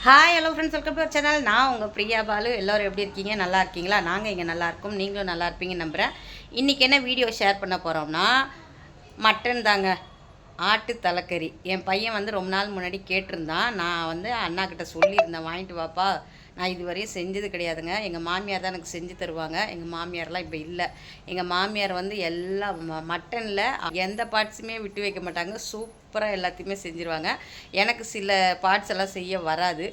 Hi hello friends, welcome to our channel. நான் உங்கள் பிரியா பாலு. எல்லோரும் எப்படி இருக்கீங்க? நல்லா இருக்கீங்களா? நாங்கள் இங்கே நல்லா இருக்கோம். நீங்களும் நல்லா இருப்பீங்கன்னு நம்புகிறேன். இன்றைக்கி என்ன வீடியோ ஷேர் பண்ண போகிறோம்னா, மட்டன் தாங்க, ஆட்டு தலைக்கறி. என் பையன் வந்து ரொம்ப நாள் முன்னாடி கேட்டிருந்தான். நான் வந்து அண்ணாக்கிட்ட சொல்லியிருந்தேன், வாங்கிட்டு வாப்பா. நான் இதுவரையும் செஞ்சது கிடையாதுங்க. எங்கள் மாமியார் தான் எனக்கு செஞ்சு தருவாங்க. எங்கள் மாமியார்லாம் இப்போ இல்லை. எங்கள் மாமியார் வந்து எல்லா மட்டனில் எந்த பார்ட்ஸுமே விட்டு வைக்க மாட்டாங்க. சூப்பராக எல்லாத்தையுமே செஞ்சுருவாங்க. எனக்கு சில பார்ட்ஸ் எல்லாம் செய்ய வராது.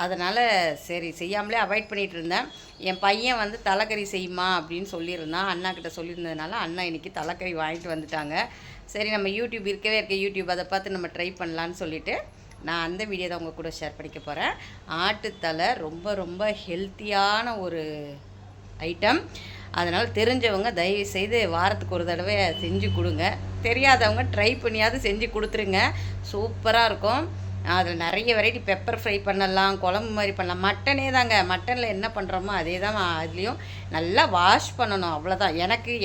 அதனால் சரி செய்யாமலே அவாய்ட் பண்ணிகிட்டு இருந்தேன். என் பையன் வந்து தலைக்கறி செய்யுமா அப்படின்னு சொல்லியிருந்தான். அண்ணாக்கிட்ட சொல்லியிருந்ததுனால அண்ணா இன்றைக்கி தலைக்கறி வாங்கிட்டு வந்துட்டாங்க. சரி, நம்ம யூடியூப் இருக்கவே இருக்க யூடியூப், அதை பார்த்து நம்ம ட்ரை பண்ணலான்னு சொல்லிவிட்டு நான் அந்த வீடியோ தான் உங்கள் கூட ஷேர் பண்ணிக்க போகிறேன். ஆட்டுத்தலை ரொம்ப ரொம்ப ஹெல்த்தியான ஒரு ஐட்டம். அதனால் தெரிஞ்சவங்க தயவுசெய்து வாரத்துக்கு ஒரு தடவை செஞ்சு கொடுங்க. தெரியாதவங்க ட்ரை பண்ணியாவது செஞ்சு கொடுத்துருங்க. சூப்பராக இருக்கும். அதில் நிறைய வெரைட்டி, பெப்பர் ஃப்ரை பண்ணலாம், குழம்பு மாதிரி பண்ணலாம். மட்டனே தாங்க, மட்டனில் என்ன பண்ணுறோமோ அதே தான் அதுலேயும். நல்லா வாஷ் பண்ணணும், அவ்வளோதான்.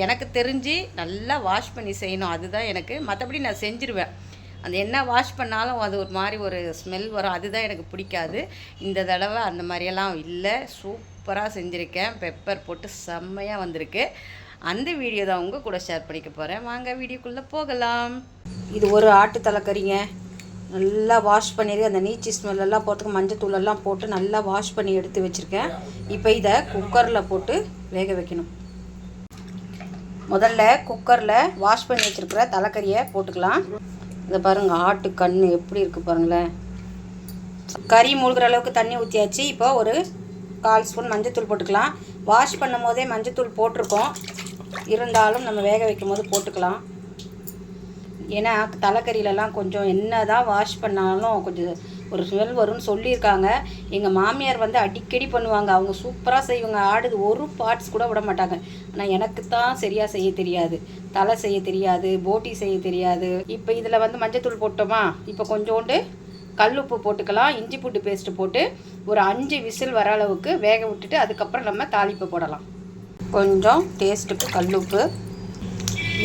எனக்கு தெரிஞ்சு நல்லா வாஷ் பண்ணி செய்யணும், அதுதான் எனக்கு. மற்றபடி நான் செஞ்சுருவேன். அந்த என்ன வாஷ் பண்ணாலும் அது ஒரு மாதிரி ஒரு ஸ்மெல் வரும், அதுதான் எனக்கு பிடிக்காது. இந்த தடவை அந்த மாதிரியெல்லாம் இல்லை, சூப்பராக செஞ்சுருக்கேன். பெப்பர் போட்டு செம்மையாக வந்திருக்கு. அந்த வீடியோ தான் உங்கள் கூட ஷேர் பண்ணிக்க போகிறேன். வாங்க வீடியோக்குள்ளே போகலாம். இது ஒரு ஆட்டு தலைக்கறிங்க. நல்லா வாஷ் பண்ணிடு. அந்த நீச்சி ஸ்மெல்லாம் போகிறதுக்கு மஞ்சத்தூளெல்லாம் போட்டு நல்லா வாஷ் பண்ணி எடுத்து வச்சுருக்கேன். இப்போ இதை குக்கரில் போட்டு வேக வைக்கணும். முதல்ல குக்கரில் வாஷ் பண்ணி வச்சுருக்கிற தலைக்கறியை போட்டுக்கலாம். இதை பாருங்கள், ஆட்டு கண் எப்படி இருக்குது பாருங்களேன். கறி மூழ்கிற அளவுக்கு தண்ணி ஊற்றியாச்சு. இப்போ ஒரு 1/4 ஸ்பூன் மஞ்சத்தூள் போட்டுக்கலாம். வாஷ் பண்ணும் போதே மஞ்சத்தூள் போட்டிருக்கோம், இருந்தாலும் நம்ம வேக வைக்கும் போது போட்டுக்கலாம். ஏன்னா தலைக்கறியிலலாம் கொஞ்சம் என்ன தான் வாஷ் பண்ணாலும் கொஞ்சம் ஒரு ஸ்மெல் வரும்னு சொல்லியிருக்காங்க. எங்கள் மாமியார் வந்து அடிக்கடி பண்ணுவாங்க. அவங்க சூப்பராக செய்வாங்க. ஆடுது ஒரு பார்ட்ஸ் கூட விட மாட்டாங்க. ஆனால் எனக்கு தான் சரியாக செய்ய தெரியாது. தலை செய்ய தெரியாது, போட்டி செய்ய தெரியாது. இப்போ இதில் வந்து மஞ்சத்தூள் போட்டோமா, இப்போ கொஞ்சோண்டு கல் உப்பு போட்டுக்கலாம். இஞ்சி பூண்டு பேஸ்ட்டு போட்டு ஒரு 5 விசில் வர அளவுக்கு வேக விட்டுட்டு அதுக்கப்புறம் நம்ம தாளிப்பு போடலாம். கொஞ்சம் டேஸ்ட்டுக்கு கல் உப்பு,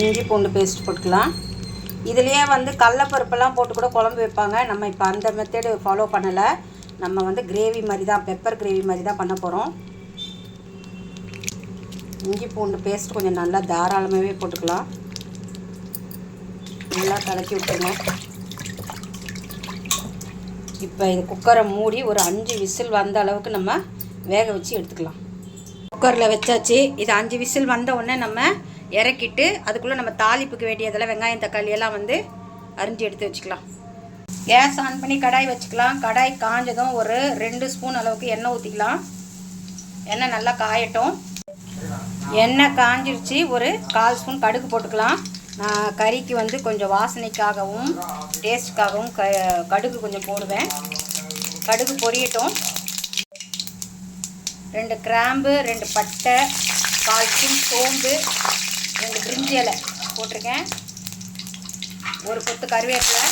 இஞ்சி பூண்டு பேஸ்ட் போட்டுக்கலாம். இதுலேயே வந்து கடலப்பருப்பெல்லாம் போட்டு கூட குழம்பு வைப்பாங்க. நம்ம இப்போ அந்த மெத்தடு ஃபாலோ பண்ணலை. நம்ம வந்து கிரேவி மாதிரி தான், பெப்பர் கிரேவி மாதிரி தான் பண்ண போகிறோம். இஞ்சி பூண்டு பேஸ்ட் கொஞ்சம் நல்லா தாராளமாகவே போட்டுக்கலாம். நல்லா கலக்கி விட்டுருங்க. இப்போ இது குக்கரை மூடி ஒரு 5 விசில் வந்த அளவுக்கு நம்ம வேக வச்சு எடுத்துக்கலாம். குக்கரில் வச்சாச்சு. இது 5 விசில் வந்த உடனே நம்ம இறக்கிட்டு அதுக்குள்ளே நம்ம தாளிப்புக்கு வேண்டியதெல்லாம் வெங்காயம் தக்காளி எல்லாம் வந்து அரிஞ்சு எடுத்து வச்சுக்கலாம். கேஸ் ஆன் பண்ணி கடாய் வச்சுக்கலாம். கடாய் காஞ்சதும் ஒரு 2 ஸ்பூன் அளவுக்கு எண்ணெய் ஊற்றிக்கலாம். எண்ணெய் நல்லா காயட்டும். எண்ணெய் காஞ்சிருச்சு. ஒரு 1/4 ஸ்பூன் கடுகு போட்டுக்கலாம். நான் கறிக்கு வந்து கொஞ்சம் வாசனைக்காகவும் டேஸ்ட்டுக்காகவும் கடுகு கொஞ்சம் போடுவேன். கடுகு பொரியட்டும். 2 கிராம்பு, 2 பட்டை, 1/4 ஸ்பூன் சோம்பு, 2 பிரிஞ்சி இலை போட்டிருக்கேன். ஒரு கொத்து கருவேப்பிலை,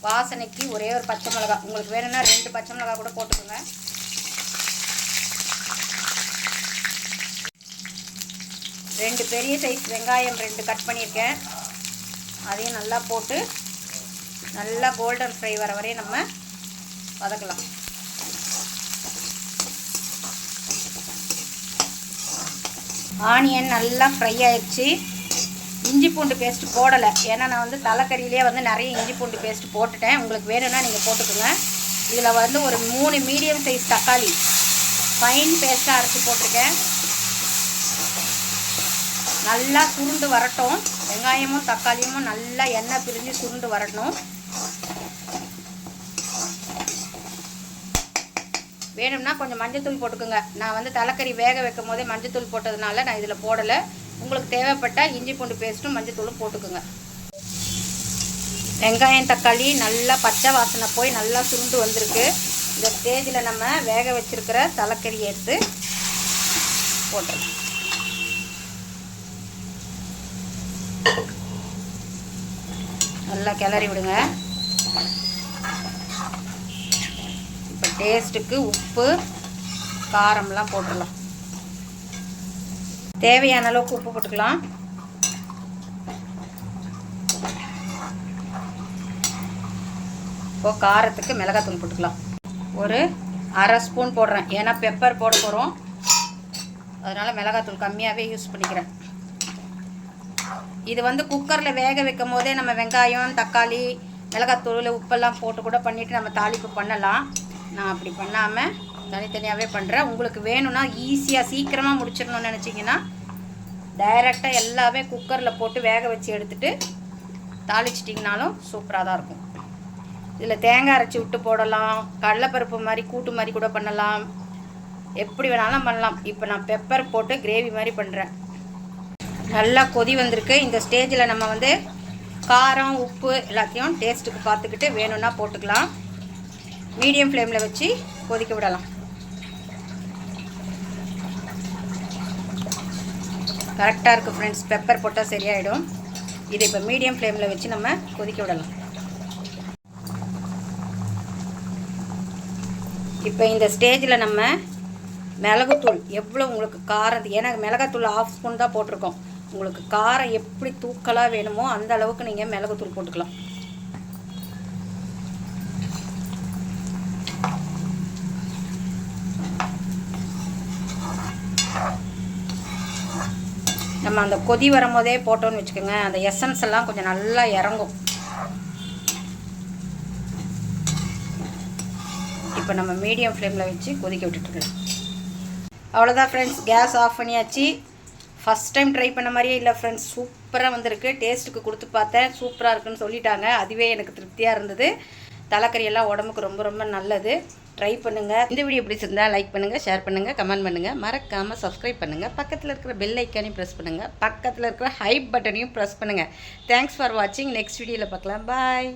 வாசனைக்கு ஒரே ஒரு பச்சை மிளகாய். உங்களுக்கு வேணும்னா 2 பச்சை மிளகாய் கூட போட்டுக்கோங்க. ரெண்டு பெரிய சைஸ் வெங்காயம் 2 கட் பண்ணியிருக்கேன். அதையும் நல்லா போட்டு நல்லா கோல்டன் ஃப்ரை வர வரையும் நம்ம வதக்கலாம். ஆனியன் நல்லா ஃப்ரை ஆயிடுச்சு. இஞ்சி பூண்டு பேஸ்ட்டு போடலை, ஏன்னா நான் வந்து தலைக்கறியிலே வந்து நிறைய இஞ்சி பூண்டு பேஸ்ட்டு போட்டுட்டேன். உங்களுக்கு வேணும்னா நீங்கள் போட்டுக்கோங்க. இதில் வந்து ஒரு 3 மீடியம் சைஸ் தக்காளி ஃபைன் பேஸ்ட்டாக அரைச்சி போட்டிருக்கேன். நல்லா சுருண்டு வரட்டும். வெங்காயமும் தக்காளியும் நல்லா எண்ணெய் பிரிஞ்சு சுருண்டு வரட்டும். வேணும்னா கொஞ்சம் மஞ்சத்தூள் போட்டுக்கோங்க. நான் வந்து தலைக்கறி வேக வைக்கும் போதே மஞ்சத்தூள் போட்டதுனால நான் இதில் போடலை. உங்களுக்கு தேவைப்பட்டால் இஞ்சி பூண்டு பேஸ்ட்டும் மஞ்சத்தூளும் போட்டுக்கோங்க. வெங்காயம் தக்காளி நல்லா பச்சை வாசனை போய் நல்லா சுருண்டு வந்திருக்கு. இந்த ஸ்டேஜில் நம்ம வேக வச்சுருக்கிற தலைக்கறி எடுத்து போட்டுருங்க. நல்லா கிளறி விடுங்க. இப்போ டேஸ்ட்டுக்கு உப்பு காரம்லாம் போட்டுடலாம். தேவையான அளவுக்கு உப்பு போட்டுக்கலாம். இப்போது காரத்துக்கு மிளகாத்தூள் போட்டுக்கலாம். ஒரு அரை ஸ்பூன் போடுறேன், ஏன்னா பெப்பர் போட போகிறோம், அதனால் மிளகாத்தூள் கம்மியாகவே யூஸ் பண்ணிக்கிறேன். இது வந்து குக்கரில் வேக வைக்கும் போதே நம்ம வெங்காயம், தக்காளி, மிளகாத்தூள், உப்பெல்லாம் போட்டு கூட பண்ணிவிட்டு நம்ம தாளிப்பு பண்ணலாம். நான் அப்படி பண்ணாமல் தனித்தனியாகவே பண்ணுறேன். உங்களுக்கு வேணும்னா ஈஸியாக சீக்கிரமாக முடிச்சிடணும்னு நினச்சிங்கன்னா டைரெக்டாக எல்லாமே குக்கரில் போட்டு வேக வச்சு எடுத்துகிட்டு தாளிச்சிட்டிங்கனாலும் சூப்பராக தான் இருக்கும். இதில் தேங்காய் அரைச்சி விட்டு போடலாம், கடலைப்பருப்பு மாதிரி கூட்டு மாதிரி கூட பண்ணலாம், எப்படி வேணாலும் பண்ணலாம். இப்போ நான் பெப்பர் போட்டு கிரேவி மாதிரி பண்ணுறேன். நல்லா கொதி வந்திருக்கு. இந்த ஸ்டேஜில் நம்ம வந்து காரம், உப்பு எல்லாத்தையும் டேஸ்ட்டுக்கு பார்த்துக்கிட்டு வேணும்னா போட்டுக்கலாம். மீடியம் ஃப்ளேமில் வச்சு கொதிக்க விடலாம். கரெக்டாக இருக்குது ஃப்ரெண்ட்ஸ், பெப்பர் போட்டால் சரியாயிடும். இதை இப்போ மீடியம் ஃப்ளேமில் வச்சு நம்ம கொதிக்க விடலாம். இப்போ இந்த ஸ்டேஜில் நம்ம மிளகுத்தூள் எவ்வளோ உங்களுக்கு காரம், ஏன்னா மிளகாத்தூள் 1/2 ஸ்பூன் தான் போட்டிருக்கோம். உங்களுக்கு காரம் எப்படி தூக்கலாக வேணுமோ அந்த அளவுக்கு நீங்கள் மிளகுத்தூள் போட்டுக்கலாம். நம்ம அந்த கொதி வரும்போதே போட்டோன்னு வச்சுக்கோங்க, அந்த எசன்ஸ் எல்லாம் கொஞ்சம் நல்லா இறங்கும். இப்போ நம்ம மீடியம் ஃப்ளேமில் வச்சு கொதிக்க விட்டுட்டுருக்கோம். அவ்வளோதான் ஃப்ரெண்ட்ஸ், கேஸ் ஆஃப் பண்ணியாச்சு. ஃபஸ்ட் டைம் ட்ரை பண்ண மாதிரியே இல்லை ஃப்ரெண்ட்ஸ், சூப்பராக வந்திருக்கு. டேஸ்ட்டுக்கு கொடுத்து பார்த்தேன், சூப்பராக இருக்குன்னு சொல்லிட்டாங்க. அதுவே எனக்கு திருப்தியாக இருந்தது. தலைக்கறியெல்லாம் உடம்புக்கு ரொம்ப ரொம்ப நல்லது. ட்ரை பண்ணுங்கள். இந்த வீடியோ பிடிச்சிருந்தால் லைக் பண்ணுங்கள், ஷேர் பண்ணுங்கள், கமெண்ட் பண்ணுங்கள். மறக்காமல் சப்ஸ்கிரைப் பண்ணுங்கள். பக்கத்தில் இருக்கிற பெல் ஐக்கானையும் ப்ரெஸ் பண்ணுங்கள். பக்கத்தில் இருக்கிற ஹைப் பட்டனையும் ப்ரெஸ் பண்ணுங்கள். தேங்க்ஸ் ஃபார் வாட்சிங். நெக்ஸ்ட் வீடியோவில் பார்க்கலாம். பாய்.